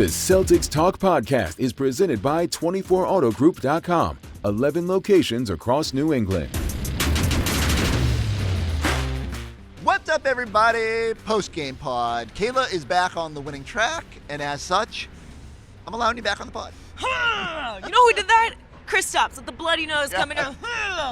The Celtics Talk podcast is presented by 24autogroup.com, 11 locations across New England. What's up, everybody? Post-game pod. Kayla is back on the winning track, and as such, I'm allowing you back on the pod. You know who did that? Kristaps with the bloody nose coming out.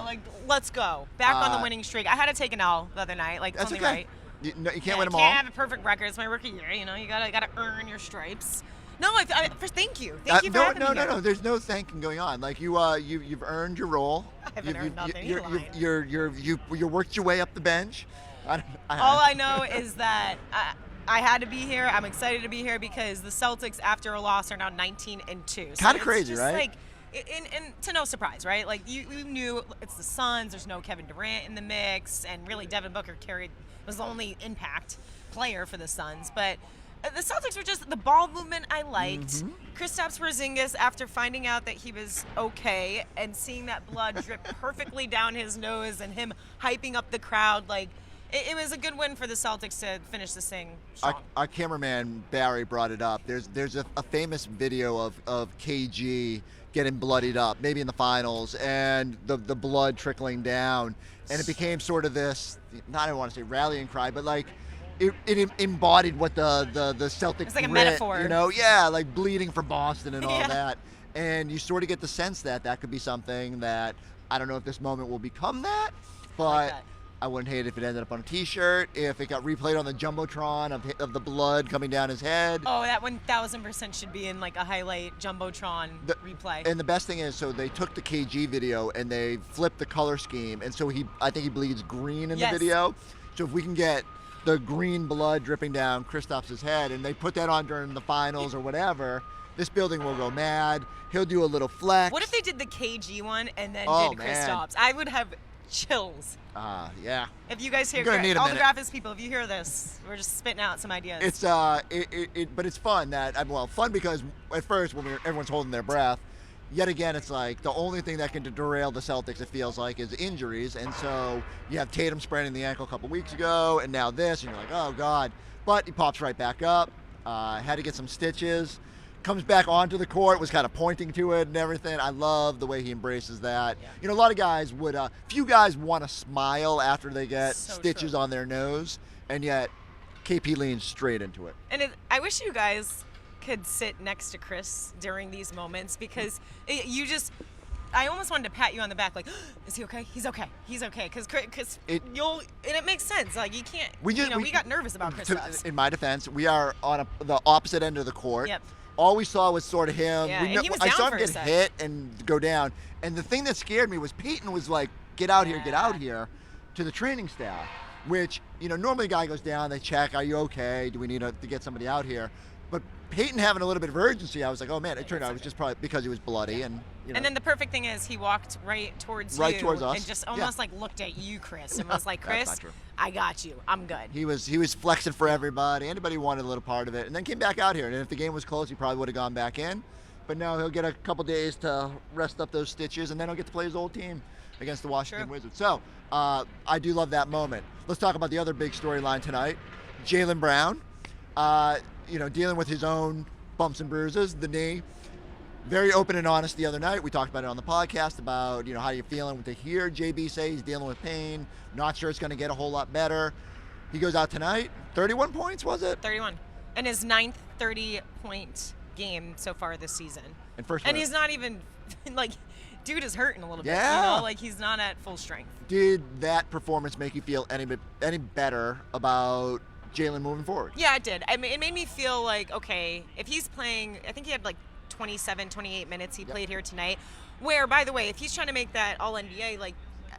Like, let's go. Back on the winning streak. I had to take an L the other night. Like, That's only okay. right. You can't win them all. Can't have a perfect record. It's my rookie year. You know, you gotta earn your stripes. No, first, thank you. Thank you for having me here. No. There's no thanking going on. Like you've earned your role. I haven't earned nothing. You worked your way up the bench. All I know is that I had to be here. I'm excited to be here because the Celtics, after a loss, are now 19-2. Kind of crazy, right? Like, and to no surprise, right? Like you knew it's the Suns. There's no Kevin Durant in the mix, and really Devin Booker was the only impact player for the Suns. But the Celtics were just the ball movement I liked. Mm-hmm. Kristaps Porzingis, after finding out that he was okay and seeing that blood drip perfectly down his nose and him hyping up the crowd, like it was a good win for the Celtics to finish this thing strong. Our cameraman Barry brought it up. There's a famous video of KG getting bloodied up, maybe in the finals, and the blood trickling down, and it became sort of this, I don't want to say rallying cry, but like it embodied what the Celtics it's like a grit, metaphor. you know, like bleeding for Boston and all that, and you sort of get the sense that could be something that, I don't know if this moment will become that, but I wouldn't hate it if it ended up on a T-shirt, if it got replayed on the Jumbotron of the blood coming down his head. Oh, that 1,000% should be in like a highlight Jumbotron replay. And the best thing is, so they took the KG video and they flipped the color scheme, and so I think he bleeds green in the video. So if we can get the green blood dripping down Kristaps' head, and they put that on during the finals or whatever, this building will go mad. He'll do a little flex. What if they did the KG one and then did man. Kristaps? I would have chills. Yeah. If you guys hear all the graphics people, if you hear this, we're just spitting out some ideas. It's but it's fun fun because at first when everyone's holding their breath, yet again it's like the only thing that can derail the Celtics, it feels like, is injuries, and so you have Tatum spraining the ankle a couple weeks ago, and now this, and you're like, oh god, but he pops right back up. Had to get some stitches. Comes back onto the court, was kind of pointing to it and everything. I love the way he embraces that. Yeah. You know, a lot of guys few guys want to smile after they get stitches on their nose, and yet KP leans straight into it. And I wish you guys could sit next to Chris during these moments, because I almost wanted to pat you on the back, like, is he okay? He's okay. He's okay. Because and it makes sense. Like, you can't, we got nervous about Chris. In my defense, we are on the opposite end of the court. Yep. All we saw was sort of him. Yeah, and he was I saw down him for get hit and go down. And the thing that scared me was Peyton was like, get out here, to the training staff, which, normally a guy goes down, they check, are you okay? Do we need to get somebody out here? But Peyton having a little bit of urgency, I was like, oh man, it turned out it was just probably because he was bloody. And and then the perfect thing is he walked right towards us and just almost like looked at you, Chris, and was like, Chris, I got you. I'm good. He was flexing for everybody. Anybody who wanted a little part of it, and then came back out here. And if the game was close, he probably would have gone back in. But no, he'll get a couple days to rest up those stitches, and then he'll get to play his old team against the Washington Wizards. So I do love that moment. Let's talk about the other big storyline tonight. Jaylen Brown, dealing with his own bumps and bruises, the knee. Very open and honest the other night. We talked about it on the podcast about, how you're feeling to hear JB say he's dealing with pain. Not sure it's going to get a whole lot better. He goes out tonight. 31 points, was it? 31. And his 9th 30-point game so far this season. And he's not even, dude is hurting a little bit. Yeah. He's not at full strength. Did that performance make you feel any better about Jaylen moving forward? Yeah, it did. I mean, it made me feel like, okay, if he's playing, I think he had 27, 28 minutes he played here tonight, where, by the way, if he's trying to make that All-NBA,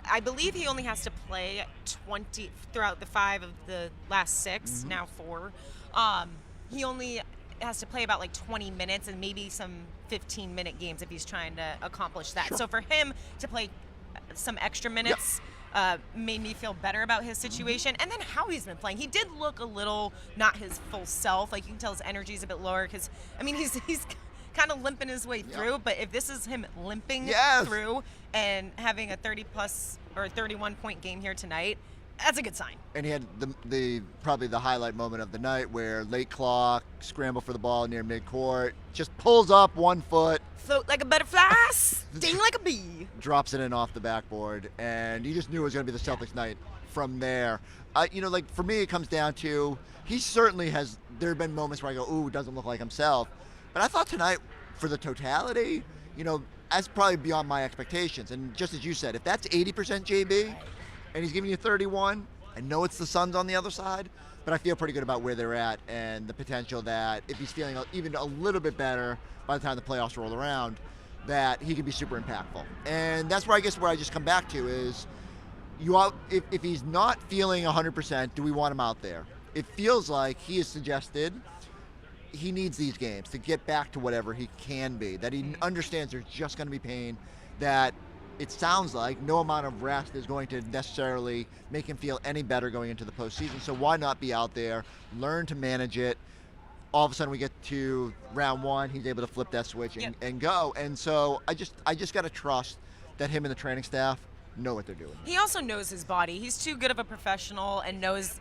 I believe he only has to play 20 throughout the 5 of the last 6, now 4. He only has to play about 20 minutes and maybe some 15-minute games if he's trying to accomplish that. Sure. So for him to play some extra minutes made me feel better about his situation. And then how he's been playing. He did look a little not his full self. You can tell his energy's a bit lower because, he's kind of limping his way through, but if this is him limping through and having a 30-plus or 31-point game here tonight, That's a good sign. And he had the probably the highlight moment of the night where late clock, scramble for the ball near midcourt, just pulls up 1 foot. Float like a butterfly, sting like a bee. Drops it in off the backboard, and you just knew it was going to be the Celtics night from there. Like for me, it comes down to he certainly has. There have been moments where I go, ooh, doesn't look like himself. But I thought tonight, for the totality, that's probably beyond my expectations. And just as you said, if that's 80% JB, and he's giving you 31, I know it's the Suns on the other side, but I feel pretty good about where they're at and the potential that if he's feeling even a little bit better by the time the playoffs roll around, that he could be super impactful. And that's where I just come back to is, if he's not feeling 100%, do we want him out there? It feels like he has suggested he needs these games to get back to whatever he can be, that he understands there's just going to be pain, that it sounds like no amount of rest is going to necessarily make him feel any better going into the postseason. So why not be out there, learn to manage it? All of a sudden we get to round 1, he's able to flip that switch and go. And so I just got to trust that him and the training staff know what they're doing. He also knows his body. He's too good of a professional and knows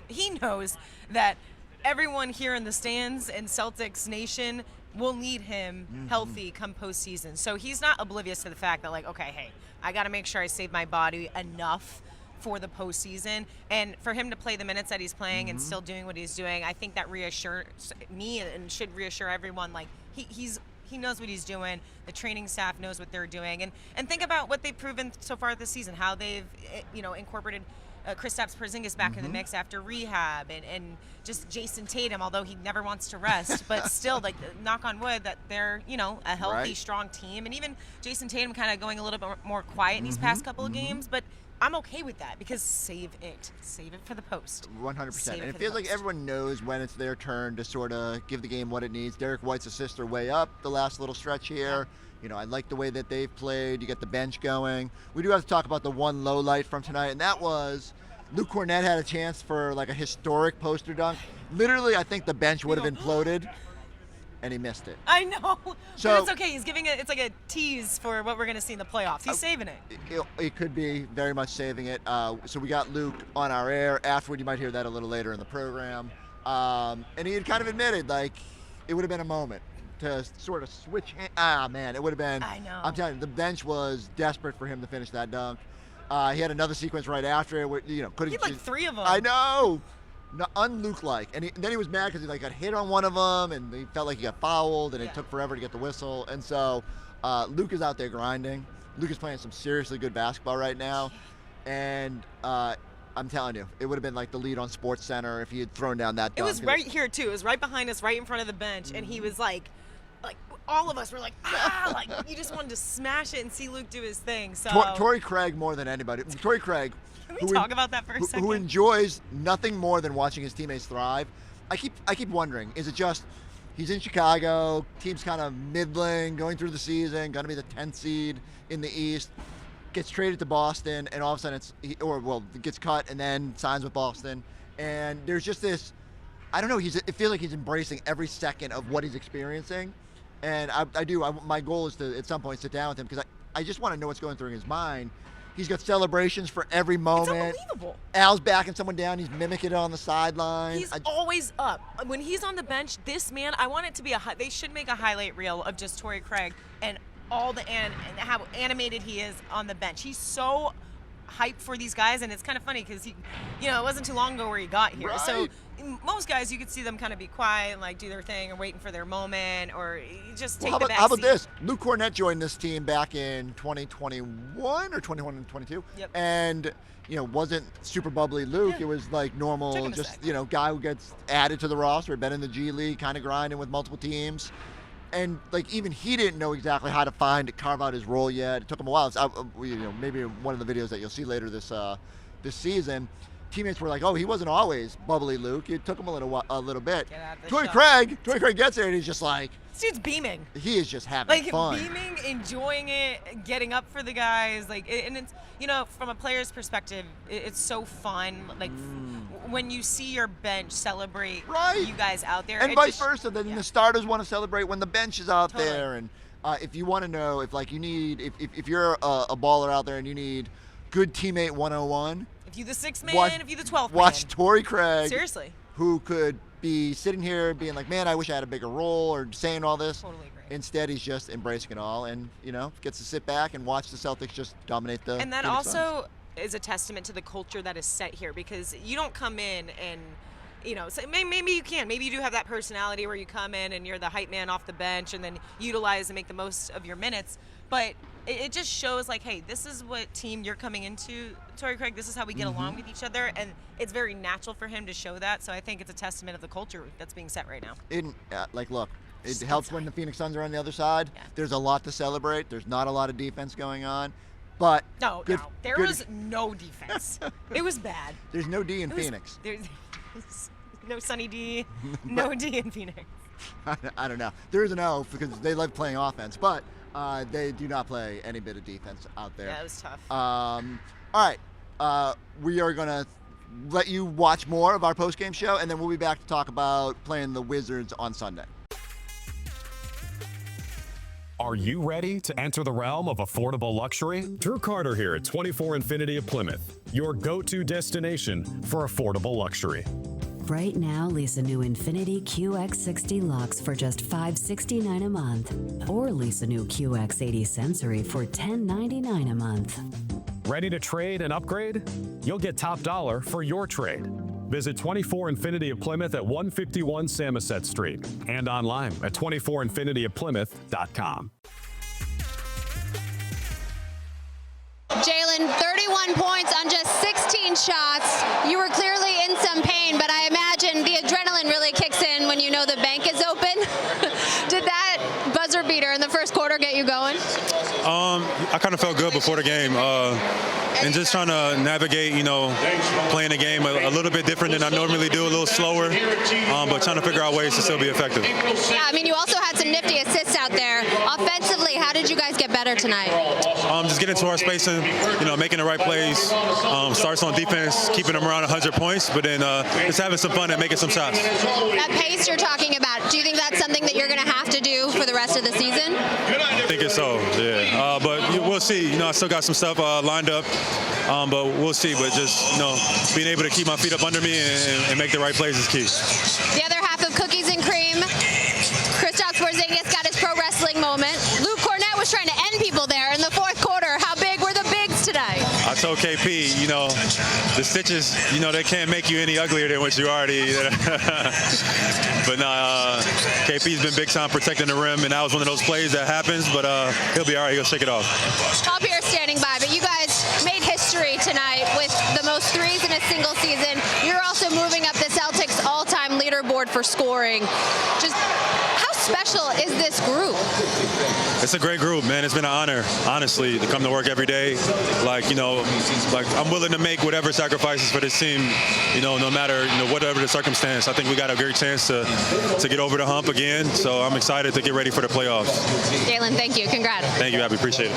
that everyone here in the stands in Celtics Nation will need him healthy come postseason. So he's not oblivious to the fact that, like, okay, hey, I got to make sure I save my body enough for the postseason. And for him to play the minutes that he's playing and still doing what he's doing, I think that reassures me and should reassure everyone. Like, he knows what he's doing. The training staff knows what they're doing. And think about what they've proven so far this season, how they've incorporated Kristaps Porzingis back in the mix after rehab, and just Jayson Tatum, although he never wants to rest, but still, like, knock on wood that they're, a healthy, strong team. And even Jayson Tatum kind of going a little bit more quiet in these past couple of games, but I'm okay with that because save it for the post. 100%. And it feels like everyone knows when it's their turn to sort of give the game what it needs. Derek White's assist are way up the last little stretch here. I like the way that they've played. You get the bench going. We do have to talk about the one low light from tonight, and that was Luke Kornet had a chance for like a historic poster dunk. Literally, I think the bench would have imploded, and he missed it. I know, so, but it's okay. He's giving it. It's like a tease for what we're going to see in the playoffs. He's saving it. It could be very much saving it. So we got Luke on our air. Afterward, you might hear that a little later in the program. And he had kind of admitted, like, it would have been a moment to sort of switch. It would have been. I know. I'm telling you, the bench was desperate for him to finish that dunk. He had another sequence right after it. He had like 3 of them. I know. Un-Luke-like. And then he was mad because he got hit on one of them, and he felt like he got fouled, and it took forever to get the whistle. And so Luke is out there grinding. Luke is playing some seriously good basketball right now. And I'm telling you, it would have been like the lead on SportsCenter if he had thrown down that dunk. It was right here, too. It was right behind us, right in front of the bench. And he was like all of us were like, like, you just wanted to smash it and see Luke do his thing. So Torrey Craig more than anybody. Torrey Craig, can we talk about that for a second? Who enjoys nothing more than watching his teammates thrive. I keep wondering, is it just he's in Chicago, team's kind of middling, going through the season, going to be the 10th seed in the East, gets traded to Boston, and all of a sudden gets cut and then signs with Boston, and there's just this, I don't know, it feels like he's embracing every second of what he's experiencing. And my goal is to, at some point, sit down with him because I just want to know what's going through his mind. He's got celebrations for every moment. It's unbelievable. Al's backing someone down. He's mimicking it on the sideline. He's always up. When he's on the bench, this man, I want it to be they should make a highlight reel of just Torrey Craig and all and how animated he is on the bench. He's so hyped for these guys, and it's kind of funny because it wasn't too long ago where he got here. Right. So most guys, you could see them kind of be quiet and like do their thing and waiting for their moment, or just take the back seat. How about this? Luke Kornet joined this team back in 2021 or 2022. Yep. And wasn't super bubbly Luke. Yeah. It was like normal, just guy who gets added to the roster, been in the G League, kind of grinding with multiple teams. And like even he didn't know exactly how to carve out his role yet. It took him a while. Maybe one of the videos that you'll see later this season, teammates were like, "Oh, he wasn't always bubbly, Luke. It took him a little bit." Torrey Craig gets there and he's just like, this dude's beaming. He is just having fun. Beaming, enjoying it, getting up for the guys. And it's from a player's perspective, it's so fun. Like when you see your bench celebrate you guys out there, and vice versa. Then the starters want to celebrate when the bench is out there. And if you want to know if you're a baller out there and you need good teammate 101, If you're the 6th man, if you're the 12th man. Watch Torrey Craig. Seriously. Who could be sitting here being like, man, I wish I had a bigger role, or saying all this. Totally agree. Instead, he's just embracing it all and, gets to sit back and watch the Celtics just dominate the And that Phoenix also Suns. is a testament to the culture that is set here, because you don't come in and, so maybe you can. Maybe you do have that personality where you come in and you're the hype man off the bench and then utilize and make the most of your minutes. But it just shows, like, hey, this is what team you're coming into, Torrey Craig. This is how we get along with each other. And it's very natural for him to show that. So I think it's a testament of the culture that's being set right now. Look, it helps when the Phoenix Suns are on the other side. Yeah. There's a lot to celebrate. There's not a lot of defense going on. But there was no defense. It was bad. There's no D in Phoenix. There's no Sunny D, no D in Phoenix. I don't know. There is an O because they love playing offense, but they do not play any bit of defense out there. Yeah, it was tough. All right. We are going to let you watch more of our post-game show, and then we'll be back to talk about playing the Wizards on Sunday. Are you ready to enter the realm of affordable luxury? Drew Carter here at 24 Infinity of Plymouth, your go-to destination for affordable luxury. Right now, lease a new Infinity QX60 Luxe for just $569 a month. Or lease a new QX80 Sensory for $1099 a month. Ready to trade and upgrade? You'll get top dollar for your trade. Visit 24 Infinity of Plymouth at 151 Samoset Street and online at 24infinityofplymouth.com. Jaylen, 31 points on just 16 shots. You were clearly in some pain, but I imagine the adrenaline really kicks in when you know the bank is open. Did that buzzer beater in the first quarter get you going? I kind of felt good before the game. And just trying to navigate, playing the game a little bit different than I normally do, a little slower, but trying to figure out ways to still be effective. Yeah, I mean, you also had some nifty assists out there. Offensively, how did you guys get better tonight? Just getting to our spacing, making the right plays. Starts on defense, keeping them around 100 points, but then just having some fun and making some shots. That pace you're talking about, do you think that's something that you're going to have to do for the rest of the season? I think it's so, yeah. But we'll see. I still got some stuff lined up. But we'll see. But just, being able to keep my feet up under me and make the right plays is key. The other half of Cookies and Cream, Kristaps Porzingis got his pro wrestling moment. Luke Kornet was trying to end people there in the fourth quarter. How big were the bigs today? I told KP, the stitches, they can't make you any uglier than what you already. But KP's been big time protecting the rim, and that was one of those plays that happens. But he'll be all right. He'll shake it off. Paul Pierce standing by, but you guys made history tonight with the most threes in a single season. You're also moving up the Celtics all-time leaderboard for scoring. Just how special is this group? It's a great group, man. It's been an honor, honestly, to come to work every day. I'm willing to make whatever sacrifices for this team, no matter whatever the circumstance. I think we got a great chance to get over the hump again. So I'm excited to get ready for the playoffs. Jaylen, thank you. Congrats. Thank you, Abby. Appreciate it.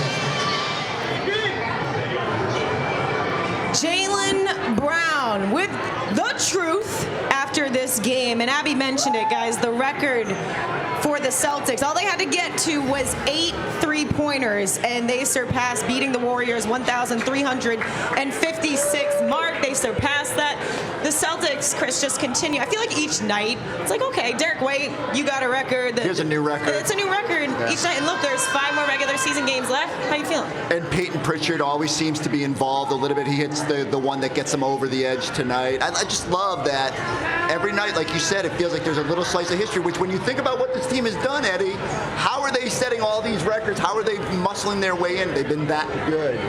Jaylen Brown with the truth after this game. And Abby mentioned it, guys, the record for the Celtics. All they had to get to was 8 3-pointers, and they surpassed beating the Warriors' 1,356 mark. They surpassed that. The Celtics, Chris, just continue. I feel like each night, it's like, okay, Derek White, you got a record. Here's a new record. It's a new record each night. And look, there's 5 more regular season games left. How you feeling? And Peyton Pritchard always seems to be involved a little bit. He hits the one that gets him over the edge tonight. I just love that. Every night, like you said, it feels like there's a little slice of history, which when you think about what this team has done, Eddie, how are they setting all these records? How are they muscling their way in? They've been that good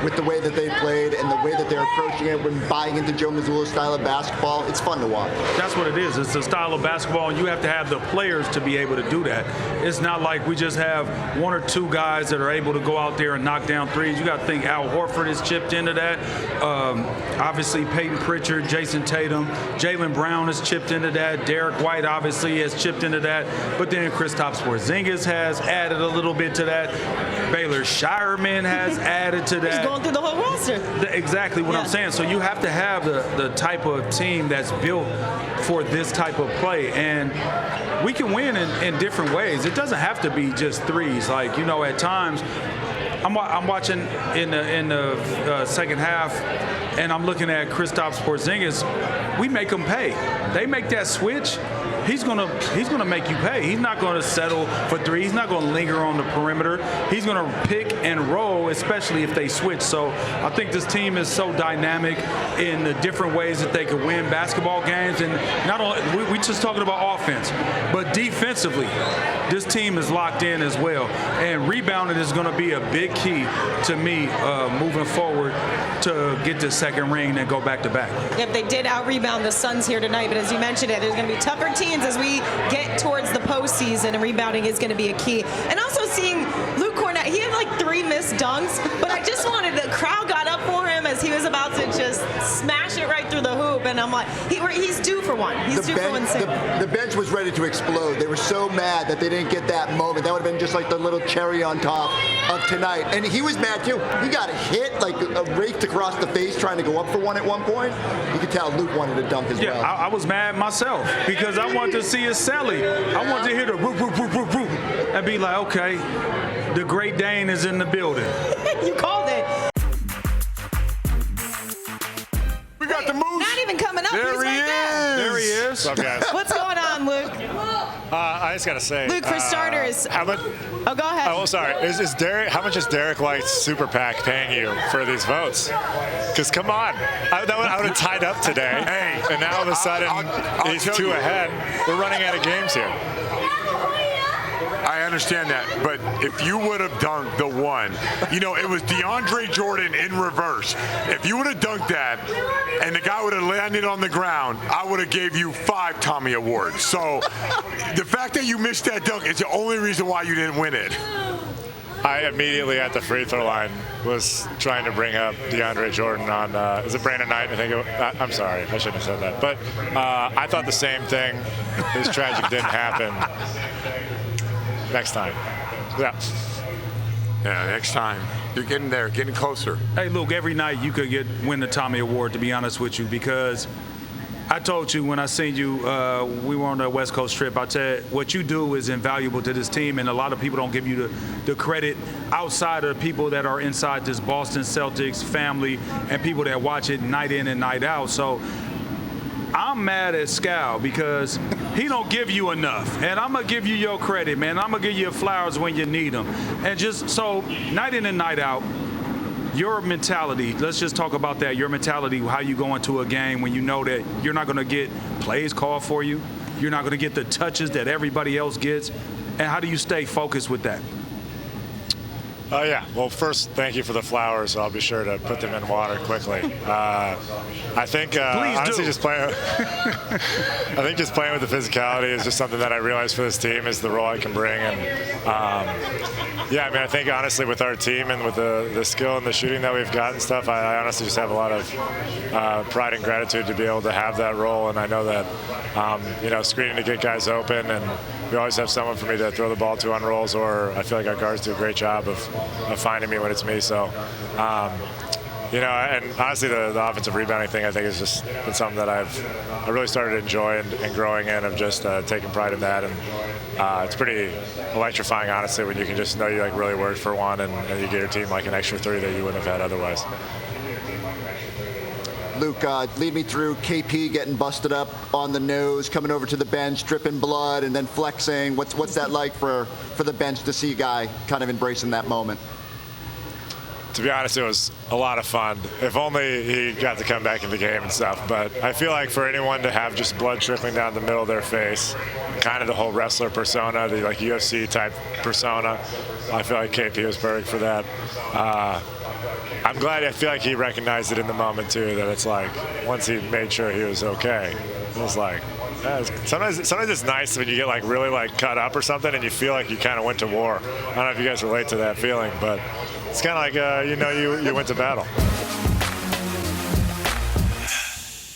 with the way that they played and the way that they're approaching it when buying into Joe Mazzulla's style of basketball. It's fun to watch. That's what it is. It's a style of basketball, and you have to have the players to be able to do that. It's not like we just have 1 or 2 guys that are able to go out there and knock down threes. You got to think Al Horford has chipped into that. Obviously, Peyton Pritchard, Jayson Tatum, Jaylen Brown has chipped into that. Derek White obviously has chipped into that. But then Kristaps Porzingis has added a little bit to that. Baylor Shireman has added to that. He's going through the whole roster. Exactly what I'm saying. So you have to have the type of team that's built for this type of play. And we can win in different ways. It doesn't have to be just threes. At times, I'm watching in the second half, and I'm looking at Kristaps Porzingis. We make them pay. They make that switch. He's gonna make you pay. He's not gonna settle for three. He's not gonna linger on the perimeter. He's gonna pick and roll, especially if they switch. So I think this team is so dynamic in the different ways that they can win basketball games. And not only we just talking about offense, but defensively, this team is locked in as well. And rebounding is gonna be a big key to me moving forward to get the second ring and go back to back. Yep, they did out-rebound the Suns here tonight, but as you mentioned it, there's going to be tougher teams as we get towards the postseason, and rebounding is going to be a key. And also seeing Luke Kornet, he had like 3 missed dunks, but I just wanted, the crowd got up for him as he was about to just smash it right through the hoop, and I'm like, he's due for one. He's due for one soon. The bench was ready to explode. They were so mad that they didn't get that moment. That would have been just like the little cherry on top of tonight. And he was mad too. He got hit, like raked across the face trying to go up for one at one point. You could tell Luke wanted to dunk as well. Yeah, I was mad myself because I wanted to see a Sally. I wanted to hear the whoop, whoop, whoop, whoop, whoop, and be like, okay, the Great Dane is in the building. You called it. We got the moose. Not even coming up. There He's he right there. There he is. What's up, guys? What's going on, Luke? I just gotta say, Luke, for starters. how much? Oh, go ahead. Oh, sorry. Is Derek? How much is Derek White's super PAC paying you for these votes? Because come on, I would have tied up today. Hey, and now all of a sudden he's 2 ahead. We're running out of games here. I understand that, but if you would have dunked the one, it was DeAndre Jordan in reverse. If you would have dunked that and the guy would have landed on the ground, I would have gave you 5 Tommy Awards. So the fact that you missed that dunk is the only reason why you didn't win it. I immediately at the free throw line was trying to bring up DeAndre Jordan on, is it Brandon Knight? I'm sorry, I shouldn't have said that. But I thought the same thing. It was tragic, didn't happen. Next time. Yeah, next time. You're getting there, getting closer. Hey, Luke, every night you could win the Tommy Award, to be honest with you, because I told you when I seen you, we were on the West Coast trip, I said what you do is invaluable to this team, and a lot of people don't give you the credit outside of the people that are inside this Boston Celtics family and people that watch it night in and night out. So I'm mad at Scal because he don't give you enough, and I'm gonna give you your credit, man. I'm gonna give you flowers when you need them. And just so night in and night out, your mentality, let's just talk about that, your mentality, how you go into a game when you know that you're not gonna get plays called for you, you're not gonna get the touches that everybody else gets, and how do you stay focused with that? Yeah. Well, first, thank you for the flowers. I'll be sure to put them in water quickly. I think honestly, just playing. I think just playing with the physicality is just something that I realized for this team is the role I can bring. And yeah, I mean, I think honestly with our team and with the skill and the shooting that we've got and stuff, I honestly just have a lot of pride and gratitude to be able to have that role. And I know that screening to get guys open, and we always have someone for me to throw the ball to on rolls, or I feel like our guards do a great job of finding me when it's me. So, and honestly, the offensive rebounding thing I think has just been something that I really started to enjoy and growing in, of just taking pride in that. And it's pretty electrifying, honestly, when you can just know you really worked for one, and you get your team an extra 3 that you wouldn't have had otherwise. Luke, lead me through KP getting busted up on the nose, coming over to the bench, dripping blood, and then flexing. What's that like for the bench to see a guy kind of embracing that moment? To be honest, it was a lot of fun. If only he got to come back in the game and stuff. But I feel like for anyone to have just blood trickling down the middle of their face, kind of the whole wrestler persona, the UFC type persona, I feel like KP was perfect for that. I'm glad. I feel like he recognized it in the moment too. That it's once he made sure he was okay, it was sometimes it's nice when you get really cut up or something, and you feel like you kind of went to war. I don't know if you guys relate to that feeling, but it's kind of like you went to battle.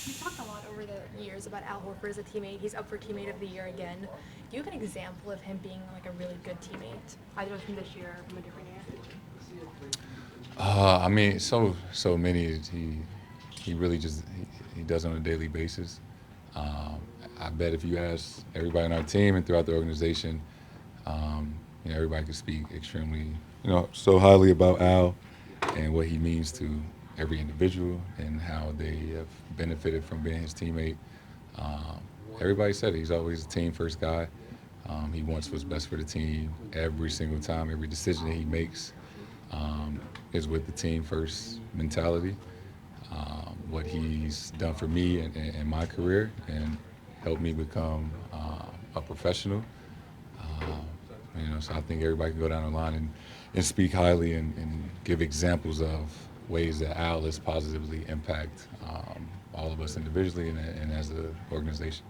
We talked a lot over the years about Al Horford as a teammate. He's up for Teammate of the Year again. Do you have an example of him being a really good teammate, either from this year or from a different year? I mean, so many. He really just he does on a daily basis. I bet if you ask everybody on our team and throughout the organization, everybody can speak extremely, so highly about Al and what he means to every individual and how they have benefited from being his teammate. Everybody said he's always a team-first guy. He wants what's best for the team every single time. Every decision that he makes is with the team-first mentality. What he's done for me and my career and helped me become a professional. So I think everybody can go down the line and speak highly and give examples of ways that Al has positively impact all of us individually and as an organization.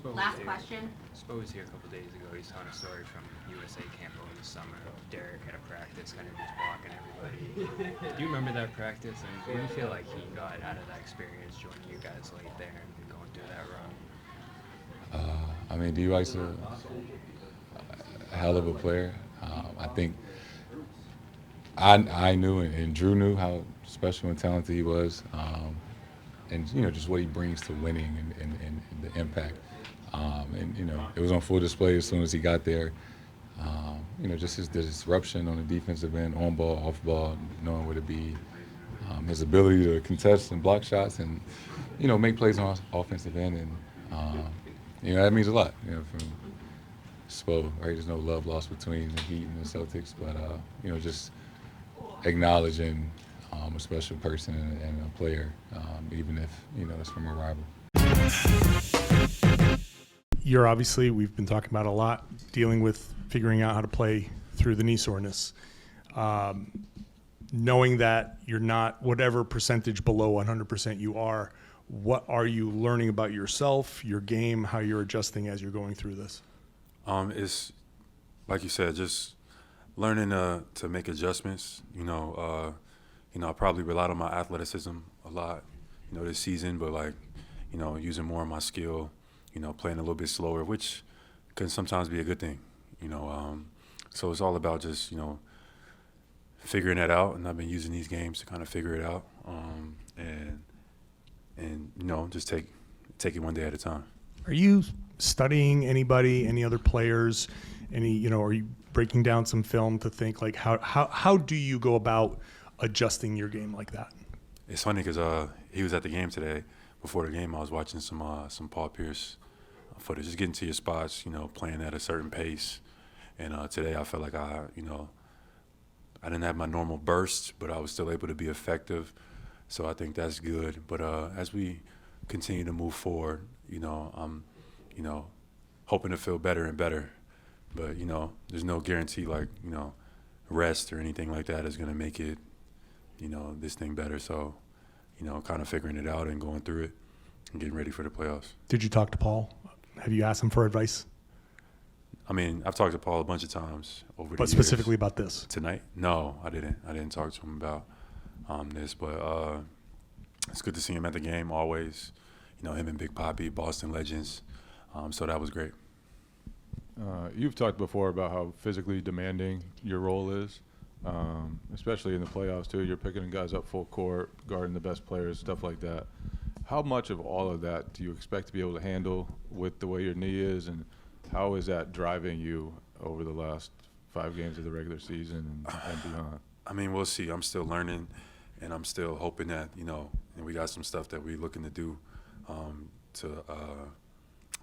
Last question. Spo was here a couple days ago. He's telling a story from USA camp over the summer of Derek at a practice, kind of just blocking everybody. Do you remember that practice? And what do you feel like he got out of that experience joining you guys late there and going through that run? D-White's a hell of a player. I think I knew and Drew knew how special and talented he was, and just what he brings to winning and the impact. It was on full display as soon as he got there. Just his disruption on the defensive end, on ball, off ball, knowing where to be, his ability to contest and block shots and make plays on offensive end, and that means a lot. From Spo, right? There's no love lost between the Heat and the Celtics, but just acknowledging a special person and a player, even if it's from a rival. You're obviously, we've been talking about a lot, dealing with figuring out how to play through the knee soreness. Knowing that you're not whatever percentage below 100% you are, what are you learning about yourself, your game, how you're adjusting as you're going through this? It's like you said, just learning to make adjustments. I probably relied on my athleticism a lot, this season, but using more of my skill, playing a little bit slower, which can sometimes be a good thing, So it's all about just, figuring that out, and I've been using these games to kind of figure it out, and just take it one day at a time. Are you studying anybody, any other players, are you breaking down some film to think how do you go about adjusting your game like that? It's funny because he was at the game today. Before the game, I was watching some Paul Pierce footage, just getting to your spots, playing at a certain pace. And today I felt like I didn't have my normal burst, but I was still able to be effective. So I think that's good. But as we continue to move forward, I'm, hoping to feel better and better. But, there's no guarantee rest or anything like that is going to make it, this thing better. So, kind of figuring it out and going through it and getting ready for the playoffs. Did you talk to Paul? Have you asked him for advice? I've talked to Paul a bunch of times over the years. But specifically about this? Tonight? No, I didn't. I didn't talk to him about this. But it's good to see him at the game always. Him and Big Poppy, Boston legends. So that was great. You've talked before about how physically demanding your role is, especially in the playoffs too. You're picking guys up full court, guarding the best players, stuff like that. How much of all of that do you expect to be able to handle with the way your knee is, and how is that driving you over the last 5 games of the regular season and beyond? We'll see. I'm still learning, and I'm still hoping that, and we got some stuff that we're looking to do to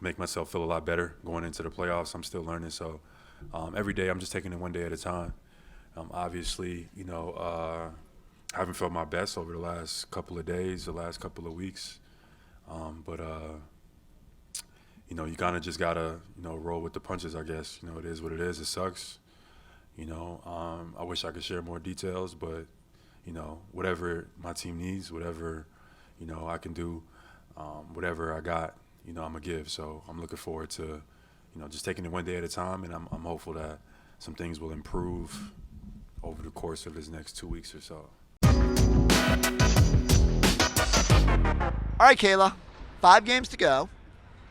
make myself feel a lot better going into the playoffs. I'm still learning, so every day I'm just taking it one day at a time. Obviously, I haven't felt my best over the last couple of days, the last couple of weeks, but you kind of just gotta roll with the punches, I guess. It is what it is. It sucks. I wish I could share more details, but whatever my team needs, whatever I can do, whatever I got, I'm gonna give. So I'm looking forward to just taking it one day at a time, and I'm hopeful that some things will improve over the course of this next 2 weeks or so. All right, Kayla, 5 games to go.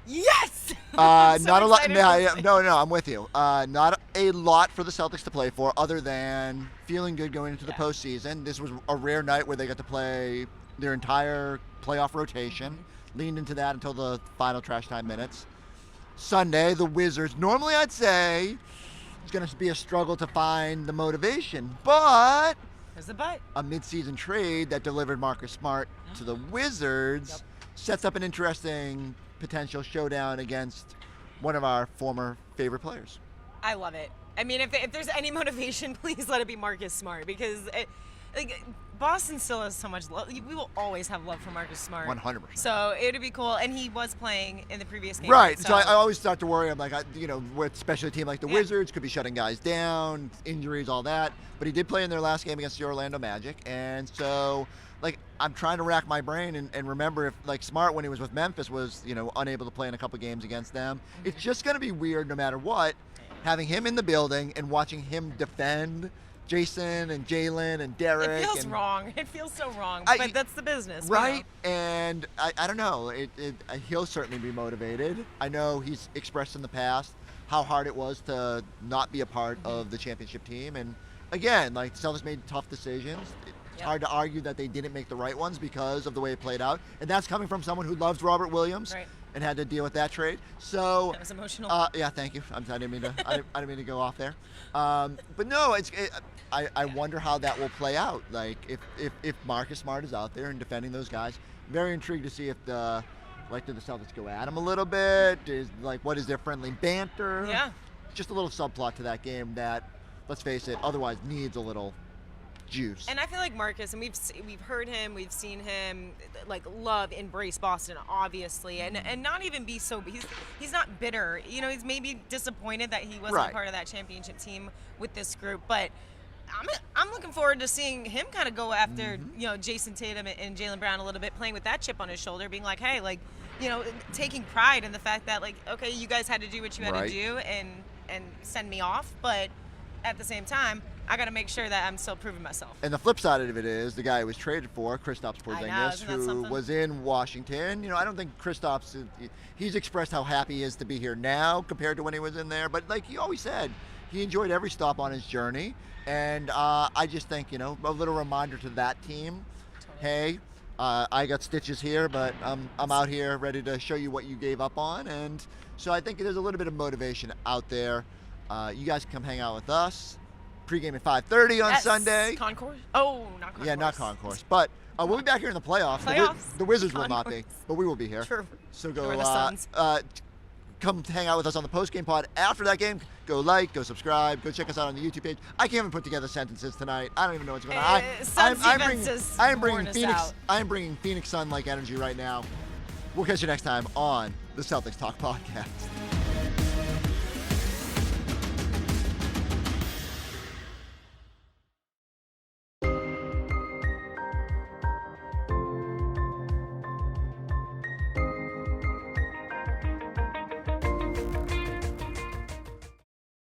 Yes! Not a lot. No, I'm with you. Not a lot for the Celtics to play for, other than feeling good going into the postseason. This was a rare night where they got to play their entire playoff rotation. Leaned into that until the final trash time minutes. Sunday, the Wizards. Normally, I'd say it's going to be a struggle to find the motivation. But there's the but. A midseason trade that delivered Marcus Smart to the Wizards sets up an interesting potential showdown against one of our former favorite players. I love it. I mean, if there's any motivation, please let it be Marcus Smart, because Boston still has so much love. We will always have love for Marcus Smart. 100%. So it would be cool. And he was playing in the previous game. Right. So I always start to worry. I'm like, with especially a team like the Wizards, could be shutting guys down, injuries, all that. But he did play in their last game against the Orlando Magic. And so, I'm trying to rack my brain and remember if, Smart, when he was with Memphis, was, unable to play in a couple games against them. It's just going to be weird no matter what, having him in the building and watching him defend Jayson and Jaylen and Derek. It feels wrong. It feels so wrong. But that's the business. Right? And I don't know. He'll certainly be motivated. I know he's expressed in the past how hard it was to not be a part of the championship team. And again, the Celtics made tough decisions. It's hard to argue that they didn't make the right ones because of the way it played out. And that's coming from someone who loves Robert Williams. Right. And had to deal with that trade. So that was emotional. Yeah, thank you. I didn't mean to. I didn't mean to go off there. But no, I wonder how that will play out. If Marcus Smart is out there and defending those guys, very intrigued to see if do the Celtics go at him a little bit? What is their friendly banter? Yeah. Just a little subplot to that game that, let's face it, otherwise needs a little juice. And I feel like Marcus, and we've heard him, we've seen him embrace Boston, obviously, and not even be so. He's not bitter. He's maybe disappointed that he wasn't part of that championship team with this group, but I'm looking forward to seeing him kind of go after Jayson Tatum and Jaylen Brown a little bit, playing with that chip on his shoulder, being like, hey, taking pride in the fact that okay, you guys had to do what you had to do and send me off, but at the same time, I got to make sure that I'm still proving myself. And the flip side of it is the guy who was traded for, Kristaps Porzingis, who was in Washington. I don't think Kristaps, he's expressed how happy he is to be here now compared to when he was in there. But like he always said, he enjoyed every stop on his journey. And I just think, a little reminder to that team, hey, I got stitches here, but I'm out here ready to show you what you gave up on. And so I think there's a little bit of motivation out there. You guys can come hang out with us. Pregame at 5:30 on Sunday. Concourse? Oh, not Concourse. Yeah, not Concourse. But we'll be back here in the playoffs. The Wizards will not be, but we will be here. True. So go come hang out with us on the postgame pod after that game. Go go subscribe, go check us out on the YouTube page. I can't even put together sentences tonight. I don't even know what's going on. I'm bringing Phoenix Sun-like energy right now. We'll catch you next time on the Celtics Talk podcast.